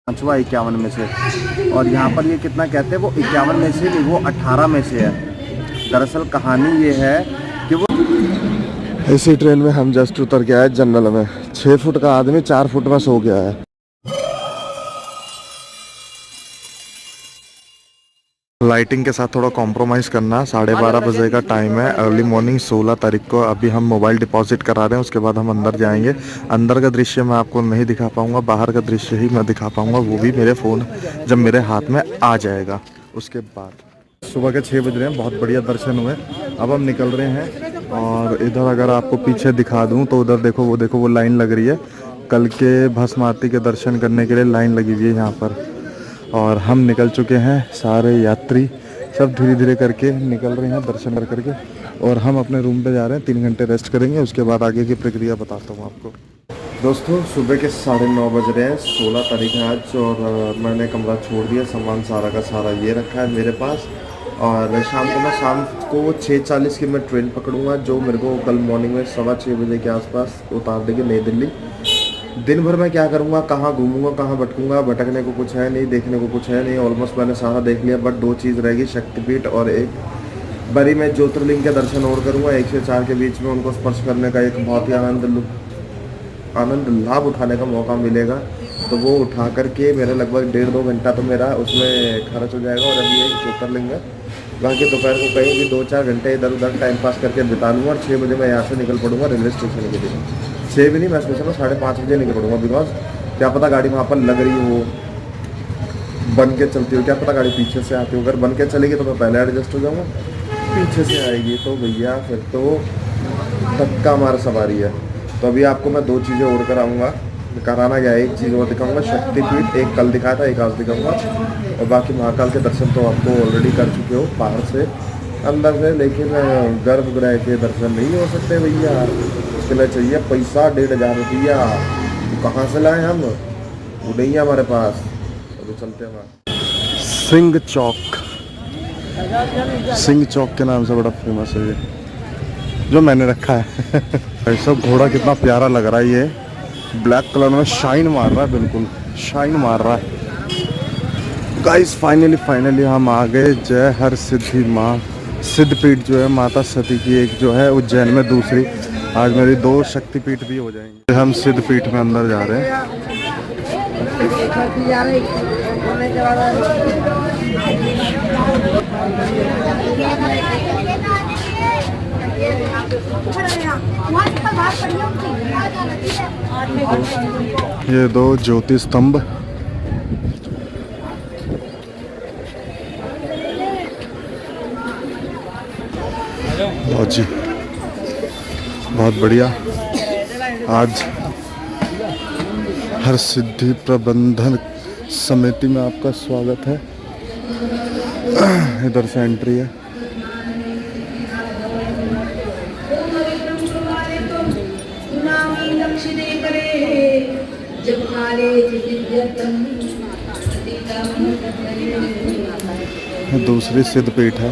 पाँचवा 51 में से। और यहाँ पर ये कितना कहते हैं, वो 51 में से नहीं, वो 18 में से है। दरअसल कहानी ये है कि वो इसी ट्रेन में हम जस्ट उतर के आए जनरल में। 6 फुट का आदमी 4 फुट में सो गया है। लाइटिंग के साथ थोड़ा कॉम्प्रोमाइज़ करना। 12:30 बजे का टाइम है, अर्ली मॉर्निंग 16 तारीख को। अभी हम मोबाइल डिपॉजिट करा रहे हैं, उसके बाद हम अंदर जाएंगे। अंदर का दृश्य मैं आपको नहीं दिखा पाऊंगा, बाहर का दृश्य ही मैं दिखा पाऊंगा, वो भी मेरे फ़ोन जब मेरे हाथ में आ जाएगा उसके बाद। सुबह के 6 बज रहे हैं, बहुत बढ़िया दर्शन हुए। अब हम निकल रहे हैं। और इधर अगर आपको पीछे दिखा दूँ तो उधर देखो, वो लाइन लग रही है। कल के भस्म आरती के दर्शन करने के लिए लाइन लगी हुई है यहाँ पर। और हम निकल चुके हैं, सारे यात्री सब धीरे धीरे करके निकल रहे हैं दर्शन कर करके। और हम अपने रूम पे जा रहे हैं, 3 घंटे रेस्ट करेंगे, उसके बाद आगे की प्रक्रिया बताता हूँ आपको। दोस्तों सुबह के 9:30 बज रहे हैं, 16 तारीख है आज। और मैंने कमरा छोड़ दिया, सामान सारा का सारा ये रखा है मेरे पास। और शाम को 6:40 की मैं ट्रेन पकड़ूंगा, जो मेरे को कल मॉर्निंग में 6:15 बजे के आसपास उतार देगी नई दिल्ली। दिन भर मैं क्या करूँगा, कहाँ घूमूंगा, कहाँ भटकूंगा, भटकने को कुछ है नहीं, देखने को कुछ है नहीं। ऑलमोस्ट मैंने सारा देख लिया, बट 2 चीज़ रहेगी, शक्तिपीठ और एक बरी में ज्योतिर्लिंग के दर्शन और करूँगा। 1 से 4 के बीच में उनको स्पर्श करने का एक बहुत ही आनंद लाभ उठाने का मौका मिलेगा। तो वो उठा करके मेरा लगभग 1.5-2 घंटा तो मेरा उसमें खर्च हो जाएगा। और अभी एक ज्योतिर्लिंग है, बाकी दोपहर को कहीं भी 2-4 घंटे इधर उधर टाइम पास करके बिता लूँगा। और 6 बजे मैं यहाँ से निकल पड़ूँगा रेलवे स्टेशन के लिए। 6 भी नहीं, मैं सोच रहा हूँ 5:30 बजे निकल पड़ूँगा। बिकॉज क्या पता गाड़ी वहाँ पर लग रही हो, बन के चलती हो, क्या पता गाड़ी पीछे से आती हो। अगर बन के चलेगी तो मैं पहले एडजस्ट हो जाऊँगा, पीछे से आएगी तो भैया फिर तो धक्का मार सवारी है। तो अभी आपको मैं 2 चीज़ें और कराना गया, एक चीज़ और दिखाऊंगा, शक्तिपीठ एक कल दिखाया था, एक आज दिखाऊंगा। और बाकी महाकाल के दर्शन तो आपको ऑलरेडी कर चुके हो बाहर से अंदर से। लेकिन गर्भगृह के दर्शन नहीं हो सकते भैया, उसके लिए चाहिए पैसा 1,500 रुपया। कहाँ से लाएं हम, वो नहीं है हमारे पास। तो चलते हैं सिंह चौक के नाम से बड़ा फेमस है ये, जो मैंने रखा है। ऐसा घोड़ा कितना प्यारा लग रहा है, ये ब्लैक कलर में शाइन मार रहा है, बिल्कुल शाइन मार रहा है। गाइस फाइनली हम आ गए जय हर सिद्धि माँ सिद्धपीठ, जो है माता सती की एक जो है उज्जैन में, दूसरी आज मेरी 2 शक्तिपीठ भी हो जाएंगी। हम सिद्धपीठ में अंदर जा रहे हैं। ये 2 ज्योति स्तंभ, लो जी बहुत बढ़िया। आज हर सिद्धि प्रबंधन समिति में आपका स्वागत है। इधर से एंट्री है। दूसरी सिद्धपीठ है।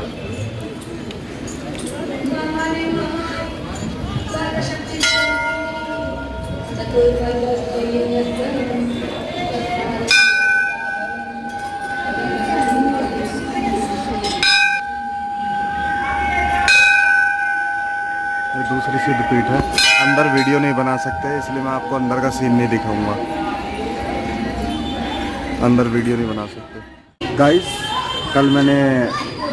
दूसरी सिद्धपीठ है। अंदर वीडियो नहीं बना सकते, इसलिए मैं आपको अंदर का सीन नहीं दिखाऊंगा, अंदर वीडियो नहीं बना सकते। गाइस कल मैंने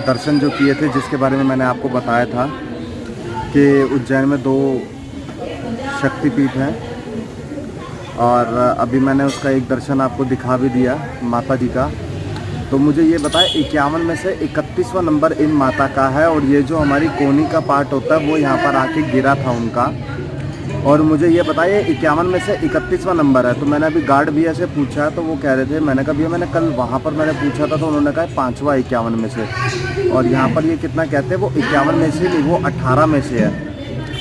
दर्शन जो किए थे, जिसके बारे में मैंने आपको बताया था कि उज्जैन में 2 शक्तिपीठ हैं, और अभी मैंने उसका एक दर्शन आपको दिखा भी दिया माता जी का। तो मुझे ये बताए 51 में से 31वां नंबर इन माता का है। और ये जो हमारी कोनी का पार्ट होता है वो यहाँ पर आके गिरा था उनका। और मुझे ये बताइए 51 में से 31वां नंबर है। तो मैंने अभी गार्ड भैया से पूछा, तो वो कह रहे थे, मैंने कहा भैया मैंने कल वहाँ पर मैंने पूछा था तो उन्होंने कहा 5वां 51 में से। और यहाँ पर ये कितना कहते हैं, वो 51 में से नहीं, वो 18 में से है।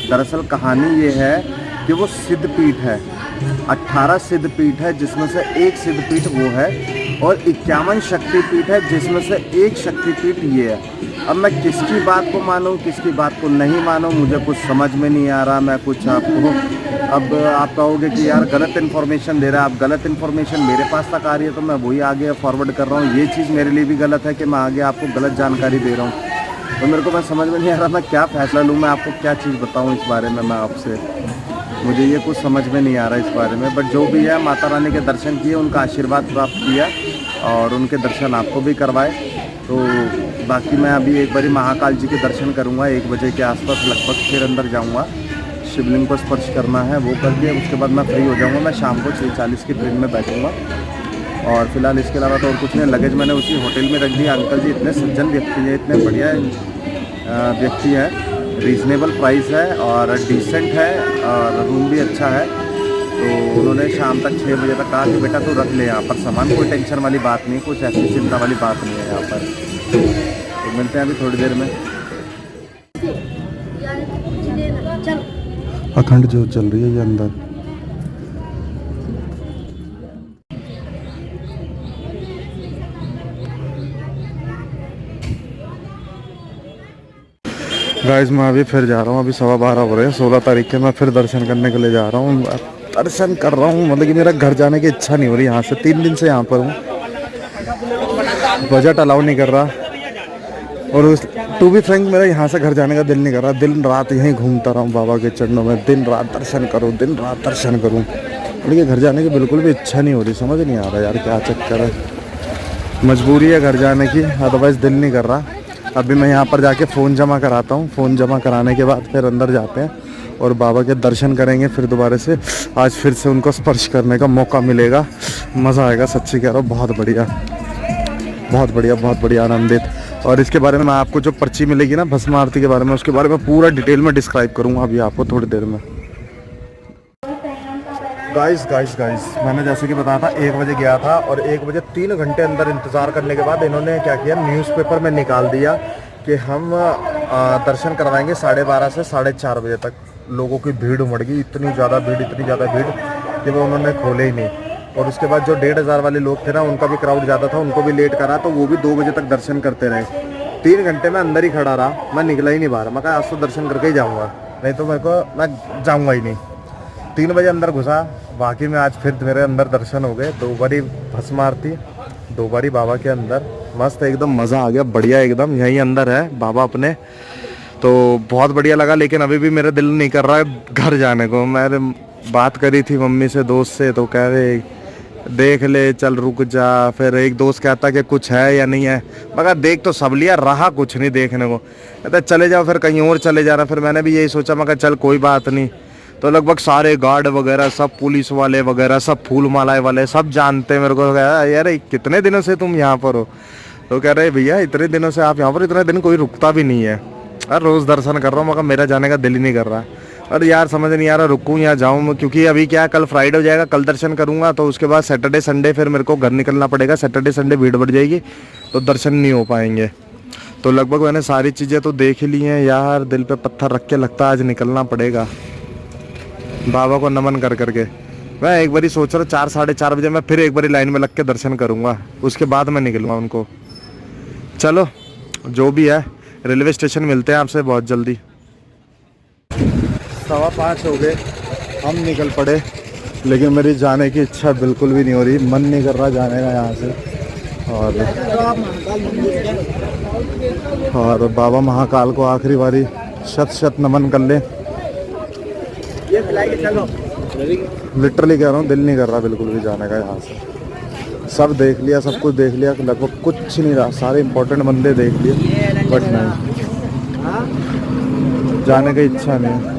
दरअसल कहानी ये है कि वो सिद्धपीठ है, 18 सिद्धपीठ है, जिसमें से एक सिद्धपीठ वो है और 51 शक्तिपीठ है, जिसमें से एक शक्तिपीठ ये है। अब मैं किसकी बात को मानूं, किसकी बात को नहीं मानूं, मुझे कुछ समझ में नहीं आ रहा। मैं कुछ आपको, अब आप कहोगे कि यार गलत इन्फॉर्मेशन दे रहा है। आप गलत इन्फॉर्मेशन मेरे पास तक आ रही है तो मैं वही आगे फॉरवर्ड कर रहा हूँ। ये चीज़ मेरे लिए भी गलत है कि मैं आगे आपको गलत जानकारी दे रहा हूँ। तो मेरे को मैं समझ में नहीं आ रहा मैं क्या फ़ैसला लूँ, मैं आपको क्या चीज़ बताऊँ इस बारे में। मैं आपसे, मुझे ये कुछ समझ में नहीं आ रहा इस बारे में। बट जो भी है, माता रानी के दर्शन किए, उनका आशीर्वाद प्राप्त किया और उनके दर्शन आपको भी करवाए। तो बाकी मैं अभी एक बारी महाकाल जी के दर्शन करूंगा 1 बजे के आसपास लगभग, फिर अंदर जाऊंगा। शिवलिंग को स्पर्श करना है, वो करके उसके बाद मैं फ्री हो जाऊंगा। मैं शाम को 6:40 की ट्रेन में बैठूंगा। और फिलहाल इसके अलावा तो और कुछ नहीं। लगेज मैंने उसी होटल में रख दिया। अंकल जी इतने सज्जन व्यक्ति हैं, इतने बढ़िया व्यक्ति हैं। रीज़नेबल प्राइस है और डिसेंट है और रूम भी अच्छा है। तो उन्होंने शाम तक 6 बजे तक कहा कि बेटा तू रख ले यहाँ पर सामान, कोई टेंशन वाली बात नहीं, कुछ ऐसी चिंता वाली बात नहीं है यहाँ पर। तो मिलते हैं अभी थोड़ी देर में। अखंड ज्योत चल रही है ये अंदर। गाइस मैं अभी फिर जा रहा हूँ। अभी 12:15 हो रहे हैं। 16 तारीख के मैं फिर दर्शन करने के लिए जा रहा हूँ। दर्शन कर रहा हूँ, मतलब कि मेरा घर जाने की इच्छा नहीं हो रही यहाँ से। 3 दिन से यहाँ पर हूँ, बजट अलाउ नहीं कर रहा। और उस टू बी फ्रैंक मेरा यहाँ से घर जाने का दिल नहीं कर रहा। दिन रात यहीं घूमता रहा हूँ बाबा के चरणों में, दिन रात दर्शन करूँ, दिन रात दर्शन करूँ। लेकिन घर जाने की बिल्कुल भी इच्छा नहीं हो रही। समझ नहीं आ रहा यार क्या चक्कर है। मजबूरी है घर जाने की, अदरवाइज़ दिल नहीं कर रहा। अभी मैं यहाँ पर जाके फ़ोन जमा कराता हूँ। फ़ोन जमा कराने के बाद फिर अंदर जाते हैं और बाबा के दर्शन करेंगे। फिर दोबारा से आज फिर से उनको स्पर्श करने का मौका मिलेगा। मज़ा आएगा, सच्ची कह रहा हूँ। बहुत बढ़िया, बहुत बढ़िया, बहुत बढ़िया, आनंदित। और इसके बारे में मैं आपको जो पर्ची मिलेगी ना भस्म आरती के बारे में, उसके बारे में पूरा डिटेल में डिस्क्राइब करूँगा अभी आपको थोड़ी देर में। गाइस मैंने जैसे कि बताया था 1 बजे गया था और 1 बजे 3 घंटे अंदर इंतज़ार करने के बाद इन्होंने क्या किया, न्यूज़पेपर में निकाल दिया कि हम दर्शन करवाएंगे 12:30 से 4:30 बजे तक। लोगों की भीड़ उमड़ गई, इतनी ज़्यादा भीड़ कि वो उन्होंने खोले ही नहीं। और उसके बाद जो 1,500 वाले लोग थे ना, उनका भी क्राउड ज़्यादा था, उनको भी लेट करा तो वो भी 2 बजे तक दर्शन करते रहे। 3 घंटे में अंदर ही खड़ा रहा, मैं निकला ही नहीं बाहर। मैं कहा आज तो दर्शन करके ही जाऊँगा, नहीं तो मैं जाऊँगा ही नहीं। 3 बजे अंदर घुसा, बाकी में आज फिर मेरे अंदर दर्शन हो गए। 2 बारी भस्म आरती, 2 बारी बाबा के अंदर, मस्त एकदम मज़ा आ गया, बढ़िया एकदम। यहीं अंदर है बाबा अपने, तो बहुत बढ़िया लगा। लेकिन अभी भी मेरा दिल नहीं कर रहा है घर जाने को। मैंने बात करी थी मम्मी से, दोस्त से, तो कह रहे देख ले, चल रुक जा। फिर एक दोस्त कहता कि कुछ है या नहीं है। मगर देख तो सब लिया, रहा कुछ नहीं देखने को। कहता चले जाओ, फिर कहीं और चले जाना। फिर मैंने भी यही सोचा, मगर चल कोई बात नहीं। तो लगभग सारे गार्ड वगैरह, सब पुलिस वाले वगैरह, सब फूल मालाएं वाले, सब जानते हैं मेरे को। कहा यार कितने दिनों से तुम यहाँ पर हो? तो कह रहे भैया इतने दिनों से आप यहाँ पर, इतने दिन कोई रुकता भी नहीं है। अरे रोज़ दर्शन कर रहा हूँ, मगर मेरा जाने का दिल ही नहीं कर रहा। और यार समझ नहीं आ रहा रुकूँ या जाऊँ, क्योंकि अभी क्या कल फ्राइडे हो जाएगा, कल दर्शन करूँगा तो उसके बाद सैटरडे संडे फिर मेरे को घर निकलना पड़ेगा। सैटरडे संडे भीड़ बढ़ जाएगी तो दर्शन नहीं हो पाएंगे। तो लगभग मैंने सारी चीज़ें तो देख ली हैं यार। दिल पे पत्थर रख के लगता है आज निकलना पड़ेगा बाबा को नमन कर करके। मैं एक बारी सोच रहा हूँ 4 साढ़े 4 बजे मैं फिर एक बारी लाइन में लग के दर्शन करूँगा, उसके बाद मैं निकलूँगा उनको। चलो जो भी है, रेलवे स्टेशन मिलते हैं आपसे बहुत जल्दी। 5:15 हो गए, हम निकल पड़े। लेकिन मेरी जाने की इच्छा बिल्कुल भी नहीं हो रही, मन नहीं कर रहा जाने का यहाँ से। और बाबा महाकाल को आखिरी बारी शत नमन कर ले। लिटरली कह रहा हूँ, दिल नहीं कर रहा बिल्कुल भी जाने का यहाँ से। सब देख लिया, सब कुछ देख लिया, लगभग कुछ नहीं रहा। सारे इंपॉर्टेंट बंदे देख लिए, बट नहीं, जाने की इच्छा नहीं है।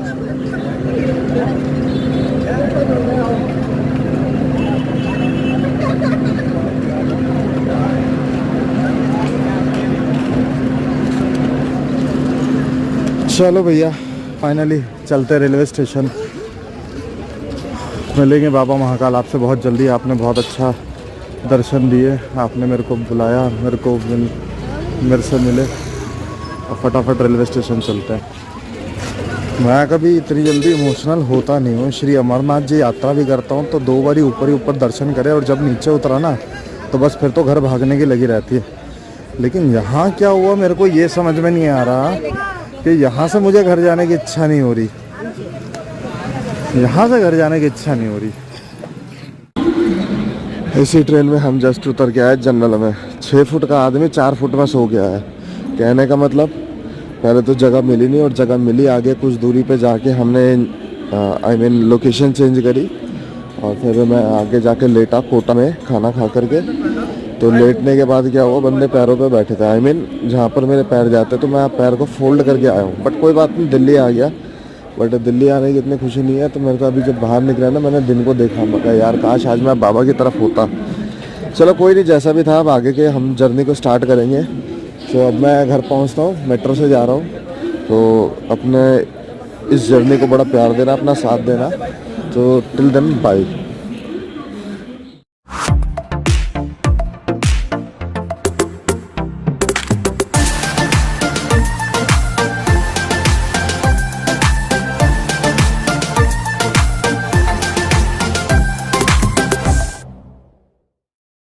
चलो भैया फाइनली चलते रेलवे स्टेशन। मिलेंगे बाबा महाकाल आपसे बहुत जल्दी। आपने बहुत अच्छा दर्शन दिए, आपने मेरे को बुलाया, मेरे से मिले। और फटाफट रेलवे स्टेशन चलते हैं। मैं कभी इतनी जल्दी इमोशनल होता नहीं हूँ। श्री अमरनाथ जी यात्रा भी करता हूँ तो 2 बारी ऊपर ही ऊपर दर्शन करे, और जब नीचे उतरा ना तो बस फिर तो घर भागने की लगी रहती है। लेकिन यहाँ क्या हुआ मेरे को ये समझ में नहीं आ रहा कि यहाँ से मुझे घर जाने की इच्छा नहीं हो रही, यहाँ से घर जाने की इच्छा नहीं हो रही। इसी ट्रेन में हम जस्ट उतर के आए जनरल में। 6 फुट का आदमी 4 फुट में सो गया है। कहने का मतलब पहले तो जगह मिली नहीं, और जगह मिली आगे कुछ दूरी पे जाके हमने लोकेशन चेंज करी, और फिर मैं आगे जाके लेटा कोटा में खाना खा करके। तो लेटने के बाद क्या हुआ, बंदे पैरों पे बैठे थे। जहाँ पर मेरे पैर जाते तो मैं पैर को फोल्ड करके आया हूँ। बट कोई बात नहीं, दिल्ली आ गया। बट दिल्ली आने की इतनी खुशी नहीं है। तो मेरे को अभी जब बाहर निकला ना, मैंने दिन को देखा, मैं कहा यार काश आज मैं बाबा की तरफ होता। चलो कोई नहीं, जैसा भी था अब आगे के हम जर्नी को स्टार्ट करेंगे। तो अब मैं घर पहुँचता हूँ, मेट्रो से जा रहा हूँ। तो अपने इस जर्नी को बड़ा प्यार देना, अपना साथ देना। तो टिल देन बाय।